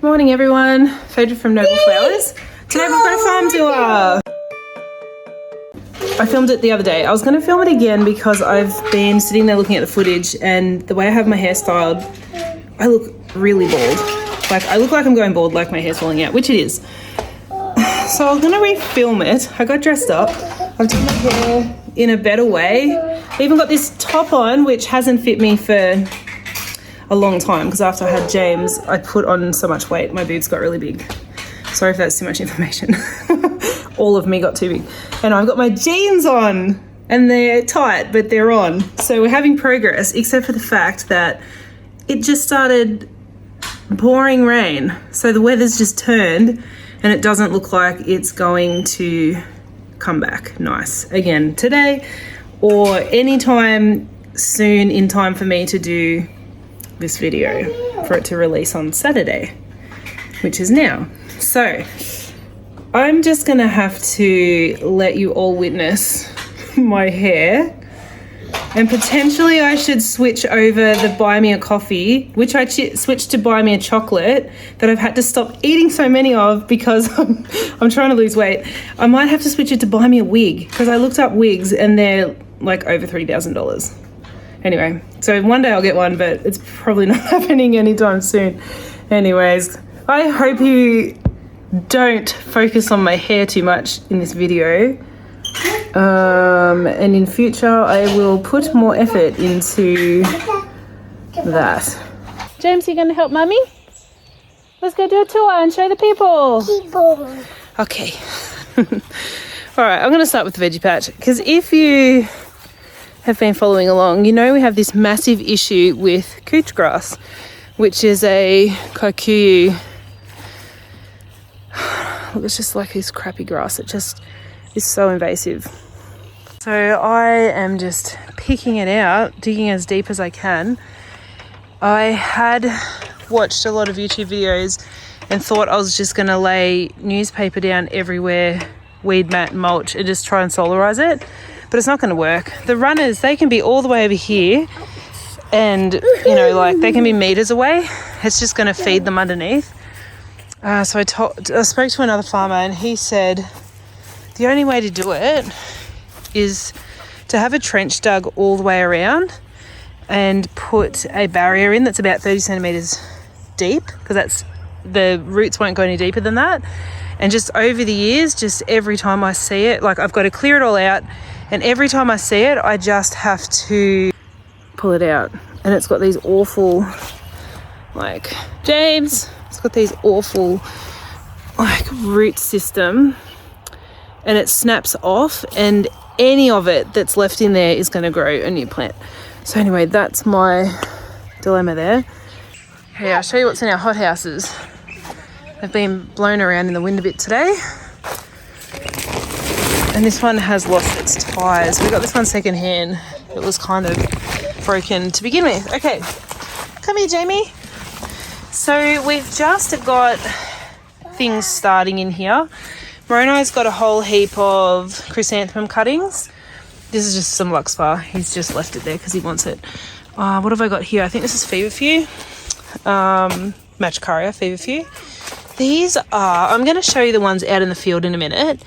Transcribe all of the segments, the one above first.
Morning everyone, Phaedra from Noble Flowers. Today we've got a farm tour. I filmed it the other day. I was going to film it again because I've been sitting there looking at the footage and the way I have my hair styled, I look really bald. Like I look like I'm going bald, like my hair's falling out, which it is. So I was going to refilm it. I got dressed up. I've done my hair in a better way. I even got this top on, which hasn't fit me for a long time because after I had James, I put on so much weight. My boobs got really big. Sorry if that's too much information. All of me got too big. And I've got my jeans on and they're tight, but they're on. So we're having progress, except for the fact that it just started pouring rain. So the weather's just turned and it doesn't look like it's going to come back nice again today or anytime soon in time for me to do this video for it to release on Saturday, which is now. So I'm just gonna have to let you all witness my hair, and potentially I should switch over the buy me a coffee, which I switched to buy me a chocolate that I've had to stop eating so many of because I'm trying to lose weight. I might have to switch it to buy me a wig because I looked up wigs and they're like over $3,000. Anyway, so one day I'll get one, but it's probably not happening anytime soon. Anyways, I hope you don't focus on my hair too much in this video. And in future, I will put more effort into that. James, you gonna help Mummy? Let's go do a tour and show the people. Okay. All right, I'm gonna start with the veggie patch because if you have been following along, you know we have this massive issue with couch grass, which is a kikuyu. Look, it's just like this crappy grass. It just is so invasive. So I am just picking it out, digging as deep as I can. I had watched a lot of YouTube videos and thought I was just gonna lay newspaper down everywhere, weed mat, mulch, and just try and solarize it. But it's not going to work. The runners, they can be all the way over here and, you know, like they can be meters away. It's just going to feed them underneath. So I spoke to another farmer and he said the only way to do it is to have a trench dug all the way around and put a barrier in that's about 30 centimeters deep because that's the roots won't go any deeper than that. And just over the years, just every time I see it, like I've got to clear it all out. And every time I see it, I just have to pull it out. And it's got these awful, like, James, it's got these awful, like, root system. And it snaps off and any of it that's left in there is going to grow a new plant. So anyway, that's my dilemma there. Okay, I'll show you what's in our hothouses. They've been blown around in the wind a bit today. And this one has lost its tyres. We got this one second hand. It was kind of broken to begin with. Okay, come here, Jamie. So we've just got things starting in here. Moroni's got a whole heap of chrysanthemum cuttings. This is just some Luxfar. He's just left it there because he wants it. What have I got here? I think this is feverfew. Matricaria feverfew. These are, I'm going to show you the ones out in the field in a minute.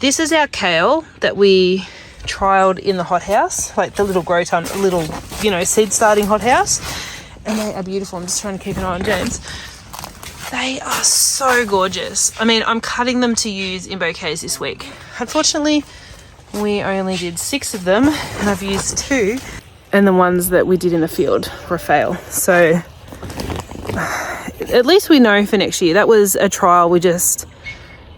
This is our kale that we trialled in the hothouse, like the little grow tun, little, you know, seed starting hothouse. And they are beautiful. I'm just trying to keep an eye on James. They are so gorgeous. I mean, I'm cutting them to use in bouquets this week. Unfortunately, we only did 6 of them and I've used 2. And the ones that we did in the field were a fail. So at least we know for next year. That was a trial. We just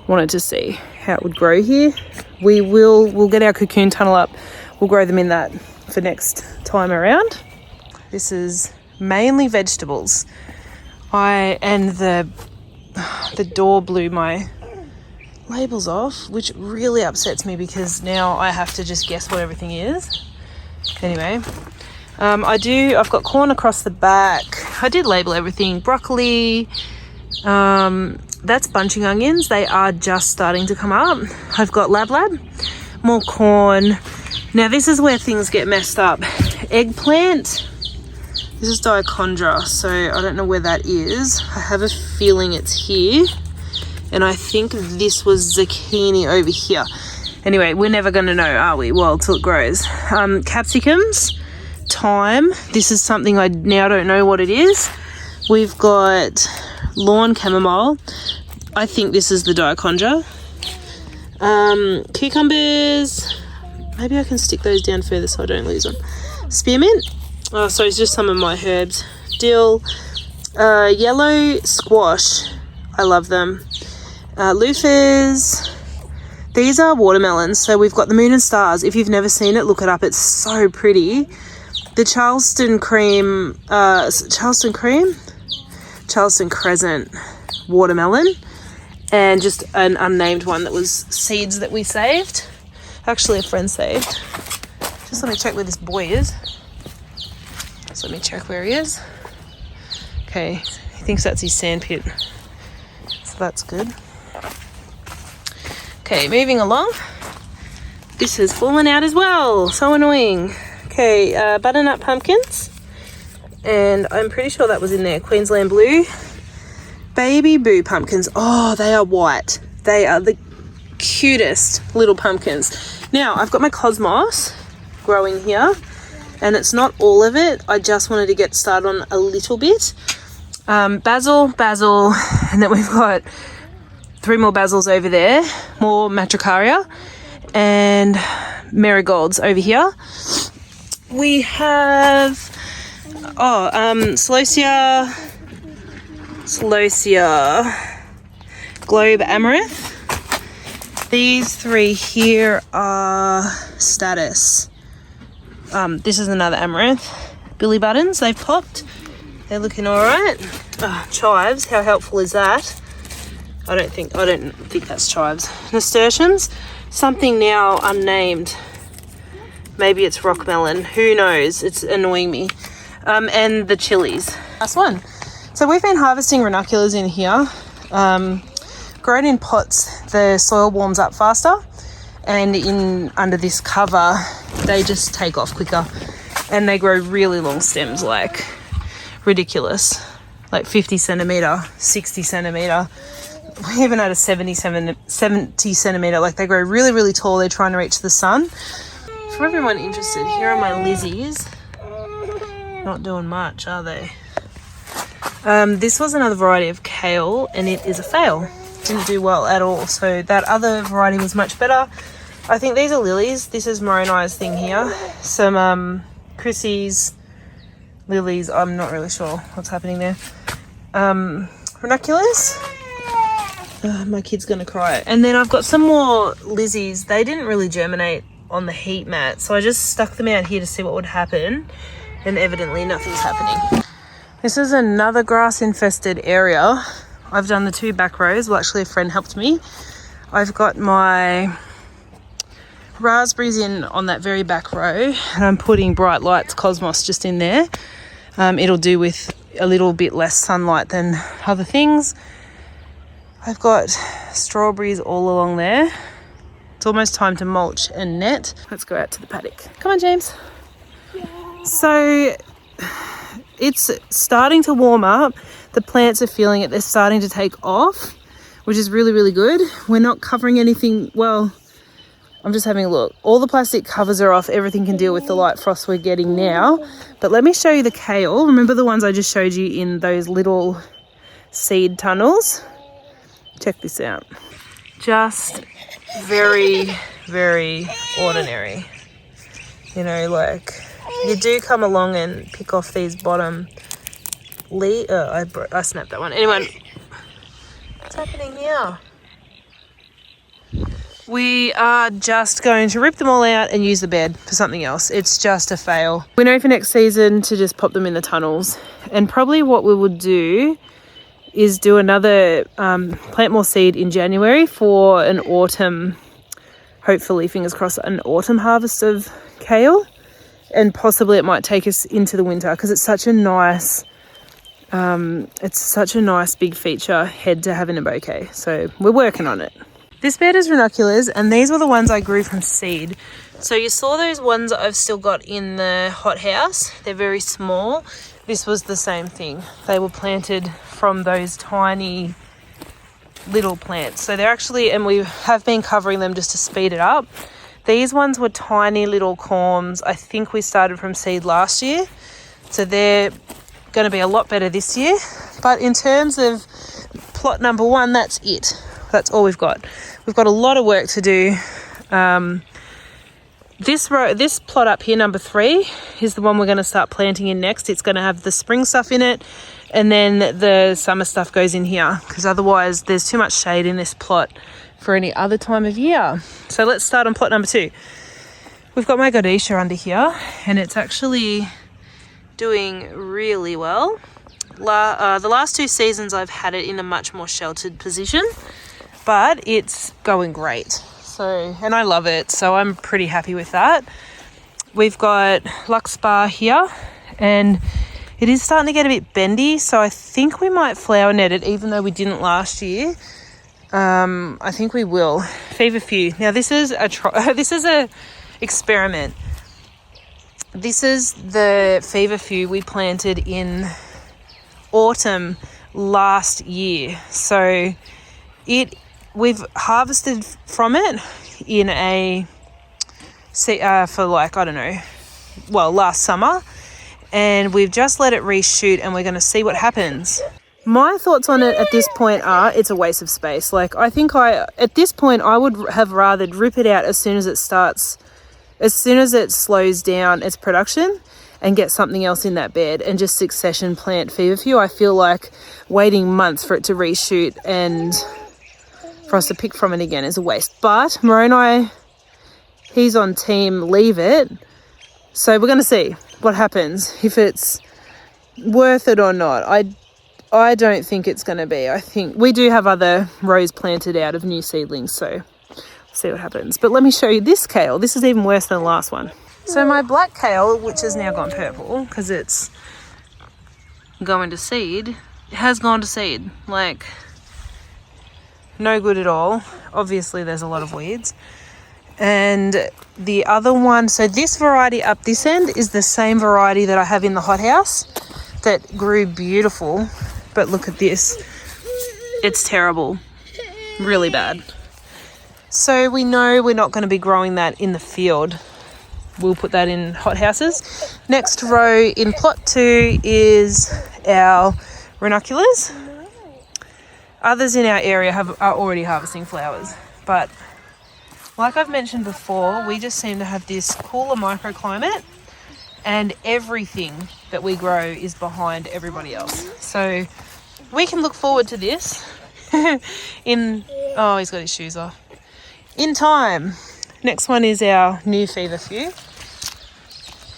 wanted to see how it would grow here. We'll get our cocoon tunnel up. We'll grow them in that for next time around. This is mainly vegetables. The door blew my labels off, which really upsets me because now I have to just guess what everything is. Anyway, I've got corn across the back. I did label everything. Broccoli, that's bunching onions. They are just starting to come up. I've got lab, more corn. Now this is where things get messed up. Eggplant, This is dichondra, so I don't know where that is. I have a feeling it's here. And I think this was zucchini over here. Anyway, we're never going to know, are we? Well, till it grows. Capsicums, thyme. This is something I now don't know what it is. We've got lawn chamomile. I think this is the dichondra. Cucumbers. Maybe I can stick those down further so I don't lose them. Spearmint. Oh, so it's just some of my herbs. Dill. Yellow squash. I love them. Loofahs. These are watermelons. So we've got the moon and stars. If you've never seen it, look it up. It's so pretty. The Charleston Crescent watermelon. And just an unnamed one that was seeds that we saved. Actually, a friend saved. Just let me check where this boy is. So let me check where he is. Okay, he thinks that's his sandpit. So that's good. Okay, moving along. This has fallen out as well. So annoying. Okay, butternut pumpkins. And I'm pretty sure that was in there. Queensland blue. Baby boo pumpkins. Oh, they are white. They are the cutest little pumpkins. Now, I've got my cosmos growing here. And it's not all of it. I just wanted to get started on a little bit. Basil, and then we've got 3 more basils over there. More matricaria and marigolds over here. We have celosia, globe amaranth. These 3 here are status. This is another amaranth. Billy buttons, they've popped. They're looking all right. Chives, how helpful is that? I don't think that's chives. Nasturtiums, something now unnamed. Maybe it's rock melon. Who knows? It's annoying me. And the chilies. Last one. So we've been harvesting ranunculus in here. Grown in pots, the soil warms up faster. And under this cover, they just take off quicker. And they grow really long stems, like ridiculous. Like 50 centimetre, 60 centimetre. We even had a 70 centimetre. Like they grow really, really tall. They're trying to reach the sun. For everyone interested, here are my lizzies. Not doing much, are they? This was another variety of kale, and it is a fail. Didn't do well at all. So that other variety was much better. I think these are lilies. This is Moroni's thing here. Some Chrissy's lilies. I'm not really sure what's happening there. Ranunculus. My kid's gonna cry. And then I've got some more lizzies. They didn't really germinate on the heat mat, so I just stuck them out here to see what would happen, and evidently nothing's happening. This is another grass infested area. I've done the 2 back rows. Well, actually a friend helped me. I've got my raspberries in on that very back row, and I'm putting Bright Lights Cosmos just in there. It'll do with a little bit less sunlight than other things. I've got strawberries all along there. It's almost time to mulch and net. Let's go out to the paddock. Come on, James. Yeah. So it's starting to warm up. The plants are feeling it. They're starting to take off, which is really, really good. We're not covering anything. Well, I'm just having a look. All the plastic covers are off. Everything can deal with the light frost we're getting now. But let me show you the kale. Remember the ones I just showed you in those little seed tunnels? Check this out. Just very, very ordinary. You know, like you do come along and pick off these bottom I snapped that one. Anyway, what's happening here? We are just going to rip them all out and use the bed for something else. It's just a fail. We know for next season to just pop them in the tunnels. And probably what we would do is do another plant more seed in January for an autumn, hopefully, fingers crossed, an autumn harvest of kale. And possibly it might take us into the winter because it's such a nice big feature head to have in a bouquet. So we're working on it. This bed is ranunculus, and these were the ones I grew from seed. So you saw those ones that I've still got in the hothouse. They're very small. this was the same thing. They were planted from those tiny little plants. So they're actually, and we have been covering them just to speed it up. These ones were tiny little corms. I think we started from seed last year. So they're going to be a lot better this year. But in terms of plot number 1, that's it. That's all we've got. We've got a lot of work to do. This plot up here, number 3, is the one we're going to start planting in next. It's going to have the spring stuff in it, and then the summer stuff goes in here, because otherwise there's too much shade in this plot for any other time of year. So let's start on plot number 2. We've got my Godetia under here, and it's actually doing really well. The last 2 seasons I've had it in a much more sheltered position, but it's going great. So, and I love it, so I'm pretty happy with that. We've got Luxbar here, and it is starting to get a bit bendy, so I think we might flower net it, even though we didn't last year. I think we will. Feverfew. Now this is a experiment. This is the Feverfew we planted in autumn last year. So we've harvested from it in for like, I don't know, well, last summer, and we've just let it reshoot, and we're going to see what happens. My thoughts on it at this point are it's a waste of space. Like, I think at this point I would have rather rip it out as soon as it slows down its production, and get something else in that bed and just succession plant Feverfew. I feel like waiting months for it to reshoot and for us to pick from it again is a waste. But Moroni, he's on team leave it. So we're going to see what happens, if it's worth it or not. I don't think it's going to be. I think we do have other rows planted out of new seedlings, so we'll see what happens. But let me show you this kale. This is even worse than the last one. So my black kale, which has now gone purple because it's going to seed, has gone to seed. Like, no good at all. Obviously there's a lot of weeds. And the other one, so this variety up this end is the same variety that I have in the hothouse that grew beautiful. But look at this. It's terrible. Really bad. So we know we're not going to be growing that in the field. We'll put that in hothouses. Next row in plot 2 is our ranunculus. Others in our area are already harvesting flowers, but like I've mentioned before, we just seem to have this cooler microclimate, and everything that we grow is behind everybody else. So we can look forward to this oh, he's got his shoes off. In time. Next one is our new Feverfew,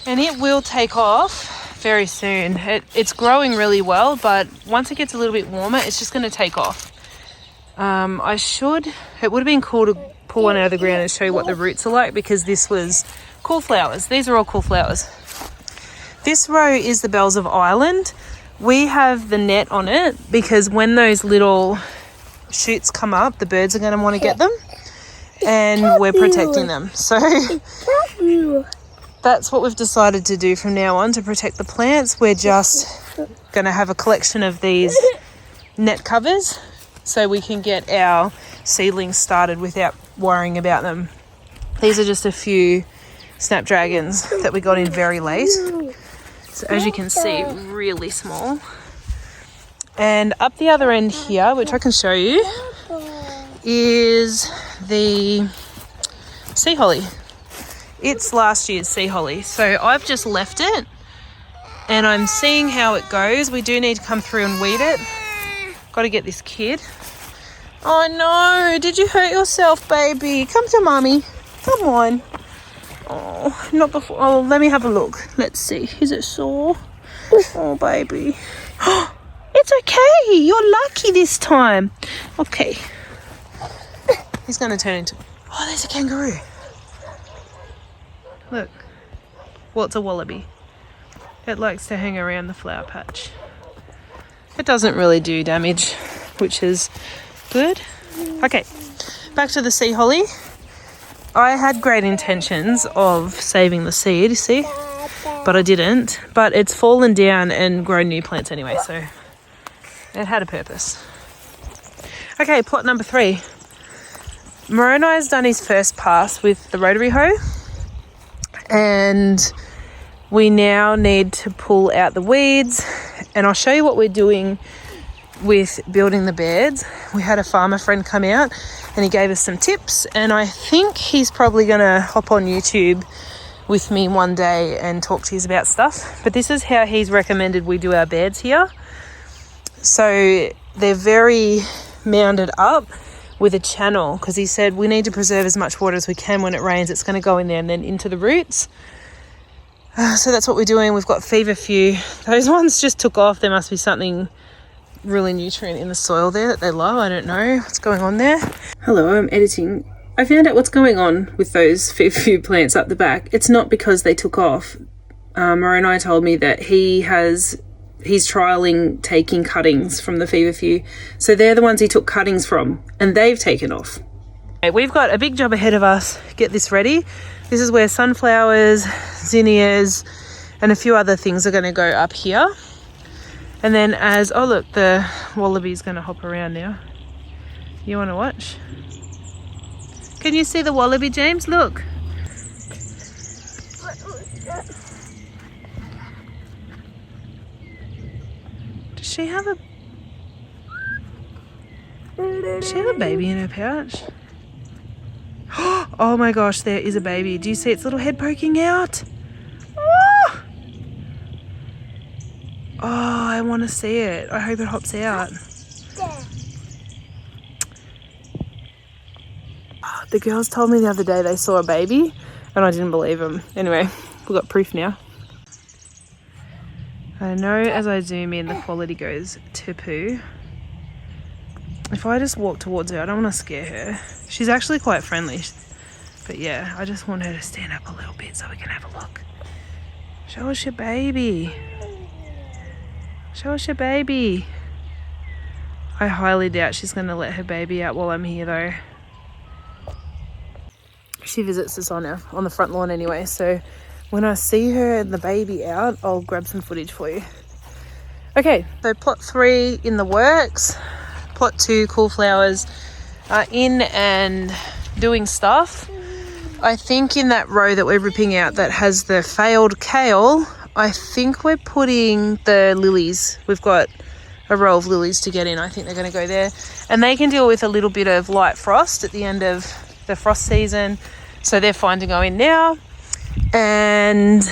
and it will take off very soon. It's growing really well, but once it gets a little bit warmer, it's just going to take off. It would have been cool to pull one out of the ground and show you what the roots are like, because this was cool flowers. These are all cool flowers. This row is the Bells of Ireland. We have the net on it because when those little shoots come up, the birds are going to want to get them, and we're protecting them. So that's what we've decided to do from now on to protect the plants. We're just going to have a collection of these net covers so we can get our seedlings started without worrying about them. These are just a few snapdragons that we got in very late. So as you can see, really small. And up the other end here, which I can show you, is the sea holly. It's last year's sea holly. So I've just left it and I'm seeing how it goes. We do need to come through and weed it. Got to get this kid. Oh no, did you hurt yourself, baby? Come to mommy. Come on. Oh, not before. Oh, let me have a look. Let's see. Is it sore? Oh, baby. It's okay. You're lucky this time. Okay. He's going to turn into... Oh, there's a kangaroo. Look. Well, it's a wallaby. It likes to hang around the flower patch. It doesn't really do damage, which is good. Okay, back to the sea holly. I had great intentions of saving the seed, you see? but I didn't. But it's fallen down and grown new plants anyway, so it had a purpose. Okay, plot number 3. Moroni has done his first pass with the rotary hoe, and we now need to pull out the weeds, and I'll show you what we're doing with building the beds. We had a farmer friend come out and he gave us some tips, and I think he's probably going to hop on YouTube with me one day and talk to you about stuff. But this is how he's recommended we do our beds here. So they're very mounded up with a channel, because he said we need to preserve as much water as we can. When it rains, it's going to go in there and then into the roots. So that's what we're doing. We've got feverfew. Those ones just took off. There must be something really nutrient in the soil there that they love. I don't know what's going on there. Hello, I'm editing. I found out what's going on with those few plants up the back. It's not because they took off. Moroni told me that he's trialling taking cuttings from the feverfew. So they're the ones he took cuttings from, and they've taken off. Okay, we've got a big job ahead of us. Get this ready. This is where sunflowers, zinnias, and a few other things are going to go up here. And then oh look, the wallaby's going to hop around now. You want to watch? Can you see the wallaby, James? Look. Does she have a baby in her pouch? Oh my gosh, there is a baby. Do you see its little head poking out? Oh, I want to see it. I hope it hops out. The girls told me the other day they saw a baby, and I didn't believe them. Anyway, we've got proof now. I know as I zoom in, the quality goes to poo. If I just walk towards her, I don't want to scare her. She's actually quite friendly. But yeah, I just want her to stand up a little bit so we can have a look. Show us your baby. Show us your baby. I highly doubt she's going to let her baby out while I'm here though. She visits us on the front lawn anyway, so when I see her and the baby out, I'll grab some footage for you. Okay, so plot 3 in the works. Plot 2, cool flowers, are in and doing stuff. I think in that row that we're ripping out that has the failed kale, I think we're putting the lilies. We've got a row of lilies to get in. I think they're going to go there. And they can deal with a little bit of light frost at the end of the frost season. So they're fine to go in now. And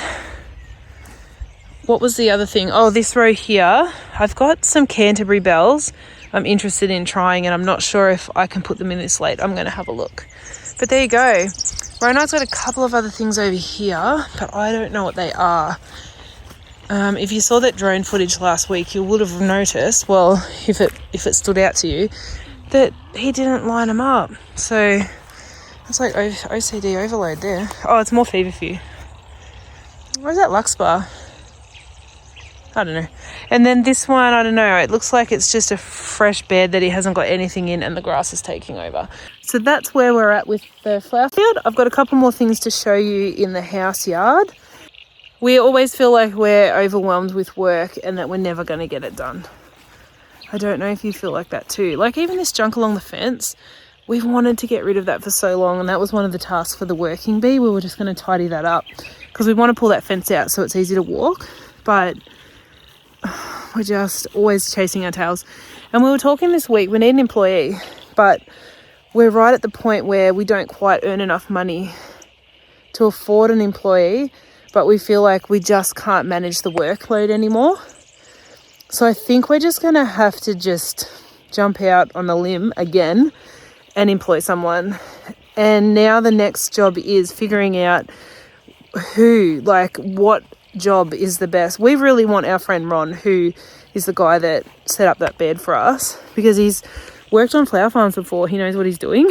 what was the other thing? Oh, this row here, I've got some Canterbury bells I'm interested in trying, and I'm not sure if I can put them in this late. I'm going to have a look. But there you go. Ronald's got a couple of other things over here, but I don't know what they are. If you saw that drone footage last week, you would have noticed, well, if it stood out to you, that he didn't line them up. So it's like OCD overload there. Oh, it's more feverfew. Where's that Luxbar? I don't know. And then this one, I don't know. It looks like it's just a fresh bed that he hasn't got anything in, and the grass is taking over. So that's where we're at with the flower field. I've got a couple more things to show you in the house yard. We always feel like we're overwhelmed with work and that we're never going to get it done. I don't know if you feel like that too. Like even this junk along the fence, we've wanted to get rid of that for so long, and that was one of the tasks for the working bee. We were just going to tidy that up because we want to pull that fence out so it's easy to walk, but we're just always chasing our tails. And we were talking this week, we need an employee, but we're right at the point where we don't quite earn enough money to afford an employee, but we feel like we just can't manage the workload anymore. So I think we're just going to have to just jump out on a limb again and employ someone. And now the next job is figuring out what job is the best. We really want our friend Ron, who is the guy that set up that bed for us, because he's worked on flower farms before. He knows what he's doing.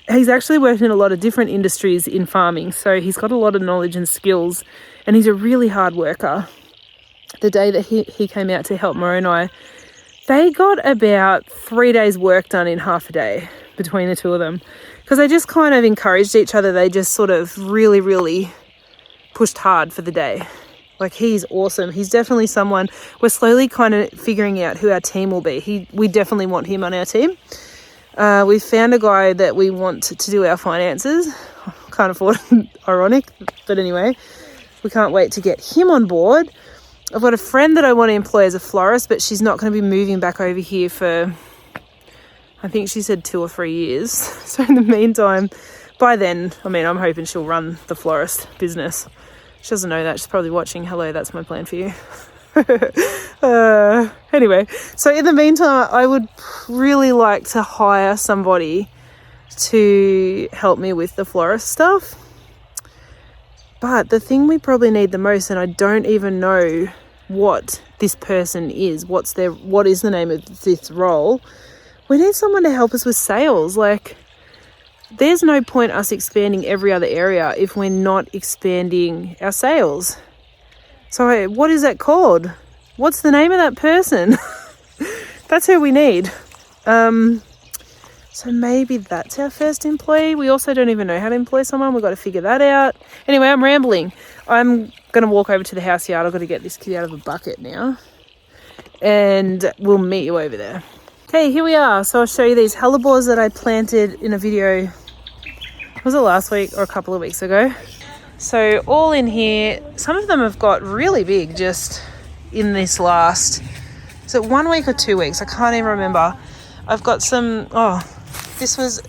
He's actually worked in a lot of different industries in farming, so he's got a lot of knowledge and skills, and he's a really hard worker. The day that he came out to help Moroni, they got about 3 days work done in half a day between the two of them, because they just kind of encouraged each other. They just sort of really, really pushed hard for the day. Like, he's awesome. He's definitely someone, we're slowly kind of figuring out who our team will be. We definitely want him on our team. We've found a guy that we want to do our finances. Can't afford it, ironic, but anyway, we can't wait to get him on board. I've got a friend that I want to employ as a florist, but she's not going to be moving back over here for, I think she said 2 or 3 years. So in the meantime, by then, I mean, I'm hoping she'll run the florist business. She doesn't know that. She's probably watching. Hello, that's my plan for you. Anyway, so in the meantime, I would really like to hire somebody to help me with the florist stuff. But the thing we probably need the most, and I don't even know what this person is, what is the name of this role, we need someone to help us with sales. Like, there's no point us expanding every other area if we're not expanding our sales. So what is that called? What's the name of that person? That's who we need. So maybe that's our first employee. We also don't even know how to employ someone. We've got to figure that out. Anyway, I'm rambling. I'm going to walk over to the house yard. I've got to get this kid out of a bucket now. And we'll meet you over there. Okay, here we are. So I'll show you these hellebores that I planted in a video. Was it last week or a couple of weeks ago? So all in here, some of them have got really big just in this last, is it 1 week or 2 weeks? I can't even remember. I've got some, this was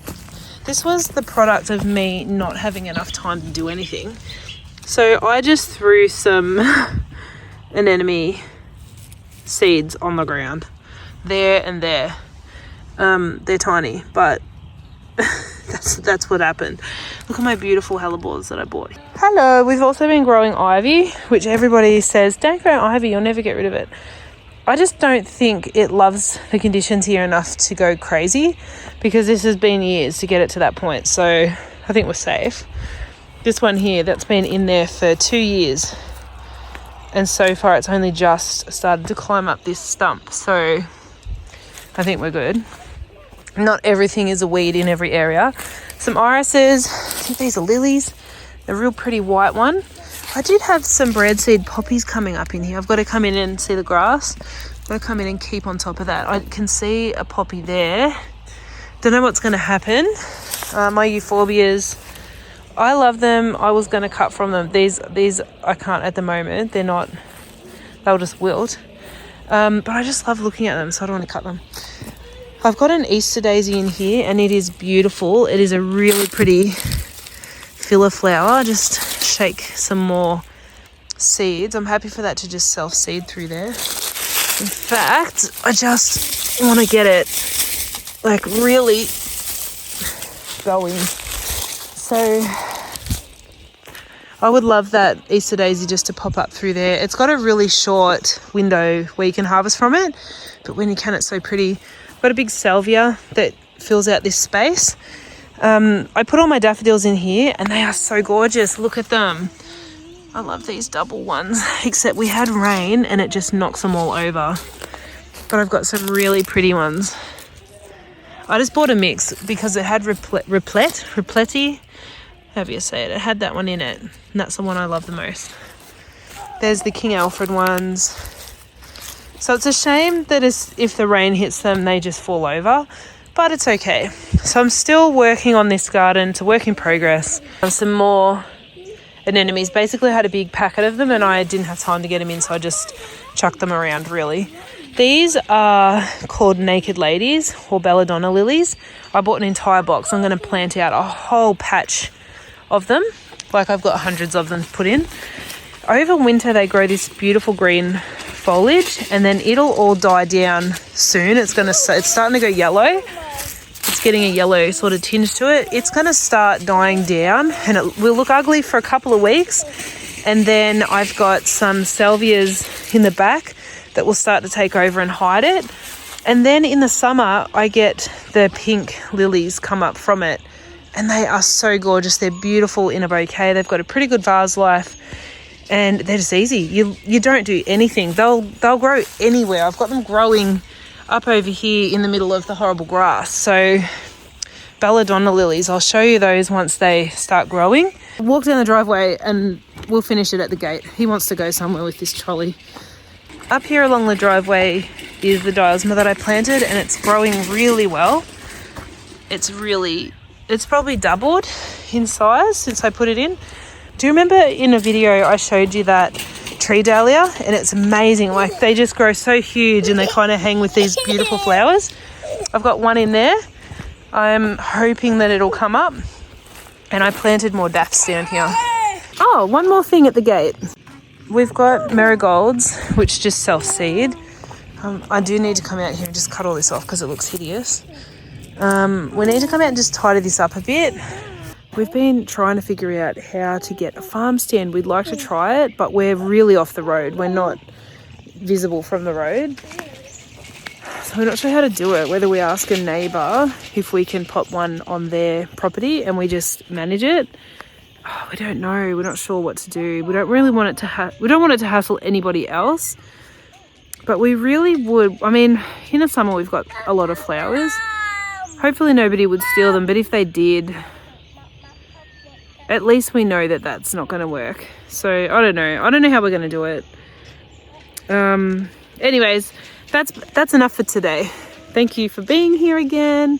the product of me not having enough time to do anything. So I just threw some anemone seeds on the ground. There and there. They're tiny, but that's what happened. Look at my beautiful hellebores that I bought. Hello, we've also been growing ivy, which everybody says, don't grow ivy, you'll never get rid of it. I just don't think it loves the conditions here enough to go crazy, because this has been years to get it to that point. So I think we're safe. This one here, that's been in there for 2 years. And so far it's only just started to climb up this stump. So I think we're good. Not everything is a weed in every area. Some irises, I think these are lilies. A real pretty white one. I did have some breadseed poppies coming up in here. I've got to come in and see the grass. I've got to come in and keep on top of that. I can see a poppy there. Don't know what's going to happen. My euphorbias, I love them. I was going to cut from them. These I can't at the moment. They'll just wilt. But I just love looking at them, so I don't want to cut them. I've got an Easter daisy in here, and it is beautiful. It is a really pretty filler flower. Just shake some more seeds. I'm happy for that to just self-seed through there. In fact, I just want to get it like really going. So I would love that Easter daisy just to pop up through there. It's got a really short window where you can harvest from it, but when you can, it's so pretty. I've got a big salvia that fills out this space. I put all my daffodils in here, and they are so gorgeous. Look at them. I love these double ones, except we had rain and it just knocks them all over. But I've got some really pretty ones. I just bought a mix because it had repleti, however you say it. It had that one in it, and that's the one I love the most. There's the King Alfred ones. So it's a shame that if the rain hits them, they just fall over, but it's okay. So I'm still working on this garden. It's a work in progress. I have some more anemones. Basically, I had a big packet of them and I didn't have time to get them in, so I just chucked them around, really. These are called naked ladies or belladonna lilies. I bought an entire box. I'm going to plant out a whole patch of them. Like, I've got hundreds of them put in. Over winter, they grow this beautiful green foliage, and then it'll all die down soon. It's starting to go yellow. It's getting a yellow sort of tinge to it. It's going to start dying down, and it will look ugly for a couple of weeks. And then I've got some salvias in the back that will start to take over and hide it. And then in the summer, I get the pink lilies come up from it, and they are so gorgeous. They're beautiful in a bouquet. They've got a pretty good vase life, and they're just easy. You don't do anything. They'll grow anywhere. I've got them growing up over here in the middle of the horrible grass. So belladonna lilies, I'll show you those once they start growing. I walked down the driveway and we'll finish it at the gate. He wants to go somewhere with this trolley. Up here along the driveway is the diosma that I planted, and it's growing really well. It's probably doubled in size since I put it in. Do you remember in a video I showed you that tree dahlia? And it's amazing. Like, they just grow so huge and they kind of hang with these beautiful flowers. I've got one in there. I'm hoping that it'll come up. And I planted more daffs down here. Oh, one more thing at the gate. We've got marigolds, which just self-seed. I do need to come out here and just cut all this off because it looks hideous. We need to come out and just tidy this up a bit. We've been trying to figure out how to get a farm stand. We'd like to try it, but we're really off the road. We're not visible from the road. So we're not sure how to do it, whether we ask a neighbour if we can pop one on their property and we just manage it. Oh, we don't know. We're not sure what to do. We don't really want it to we don't want it to hassle anybody else. But we really would. I mean, in the summer we've got a lot of flowers. Hopefully nobody would steal them, but if they did, at least we know that that's not going to work. So I don't know. I don't know how we're going to do it. Anyways, that's enough for today. Thank you for being here again.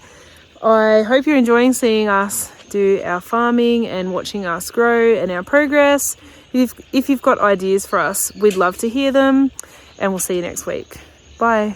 I hope you're enjoying seeing us do our farming and watching us grow and our progress. If you've got ideas for us, we'd love to hear them, and we'll see you next week. Bye.